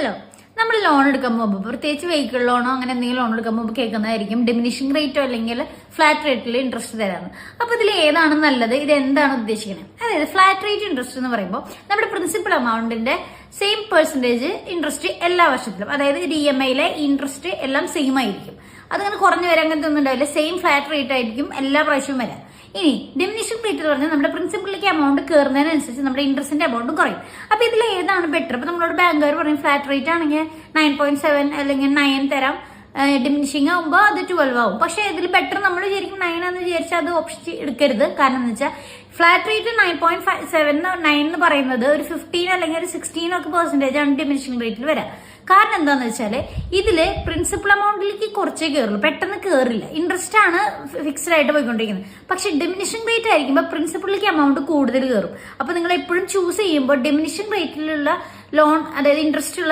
Hello, നമ്മൾ loan എടുക്കാൻ പോകുമ്പോൾ പ്രത്യേകിച്ച് വെഹിക്കിൾ ലോണോ അങ്ങനെ എന്തെങ്കിലും ലോൺ എടുക്കാൻ പോകുമ്പോൾ കേൾക്കുന്നതായിരിക്കും ഡിമിനിഷിംഗ് റേറ്റോ അല്ലെങ്കിൽ ഫ്ലാറ്റ് റേറ്റിൽ ഇൻട്രസ്റ്റ് തരാമെന്ന്. അപ്പൊ ഇതിൽ ഏതാണ് നല്ലത്, ഇത് എന്താണ് ഉദ്ദേശിക്കുന്നത്? അതായത് ഫ്ലാറ്റ് റേറ്റ് ഇൻട്രസ്റ്റ് എന്ന് പറയുമ്പോൾ നമ്മുടെ പ്രിൻസിപ്പൽ എമൗണ്ടിന്റെ സെയിം പെർസെന്റേജ് ഇൻട്രസ്റ്റ് എല്ലാ വർഷത്തിലും, അതായത് DMI ഇൻട്രസ്റ്റ് എല്ലാം സെയിം ആയിരിക്കും. അതങ്ങനെ കുറഞ്ഞു വരാൻ അങ്ങനത്തെ ഒന്നും ഉണ്ടാവില്ല. സെയിം ഫ്ലാറ്റ് റേറ്റ് ആയിരിക്കും എല്ലാ പ്രാവശ്യവും വരാം. ഇനി ഡിമിനിഷിംഗ് റേറ്റ് എന്ന് പറഞ്ഞാൽ നമ്മുടെ പ്രിൻസിപ്പലിലേക്ക് എമൗണ്ട് കയറുന്നതിനനുസരിച്ച് നമ്മുടെ ഇൻട്രസ്റ്റിന്റെ എമൗണ്ടും കുറയും. അപ്പൊ ഇതിൽ ഏതാണ് ബെറ്റർ? അപ്പൊ നമ്മളോട് ബാങ്കുകാർ പറയും ഫ്ലാറ്റ് റേറ്റ് ആണെങ്കിൽ 9.7 അല്ലെങ്കിൽ 9 തരാം, ഡിമിനിഷിംഗ് ആകുമ്പോൾ അത് 12 ആവും. പക്ഷെ ഇതിൽ ബെറ്റർ നമ്മൾ വിചാരിക്കും 9 എന്ന് വിചാരിച്ചാൽ അത് ഓപ്ഷൻ എടുക്കരുത്. കാരണം എന്ന് വെച്ചാൽ ഫ്ലാറ്റ് റേറ്റ് 9.7 9 എന്ന് പറയുന്നത് ഒരു 15 അല്ലെങ്കിൽ ഒരു 16 ഒക്കെ പെർസെന്റേജ് ആണ് ഡിമിനിഷിംഗ് റേറ്റിൽ വരാം. കാരണം എന്താന്ന് വെച്ചാല് ഇതില് പ്രിൻസിപ്പൽ എമൗണ്ടിലേക്ക് കുറച്ചേ കയറുള്ളൂ, പെട്ടെന്ന് കയറില്ല. ഇൻട്രസ്റ്റ് ആണ് ഫിക്സ്ഡ് ആയിട്ട് പോയിക്കൊണ്ടിരിക്കുന്നത്. പക്ഷെ ഡിമിനിഷിംഗ് റേറ്റ് ആയിരിക്കുമ്പോൾ പ്രിൻസിപ്പലിലേക്ക് എമൗണ്ട് കൂടുതൽ കയറും. അപ്പൊ നിങ്ങൾ എപ്പോഴും ചൂസ് ചെയ്യുമ്പോൾ ഡിമിനിഷിംഗ് റേറ്റിലുള്ള ലോൺ, അതായത് ഇൻട്രസ്റ്റ് ഉള്ള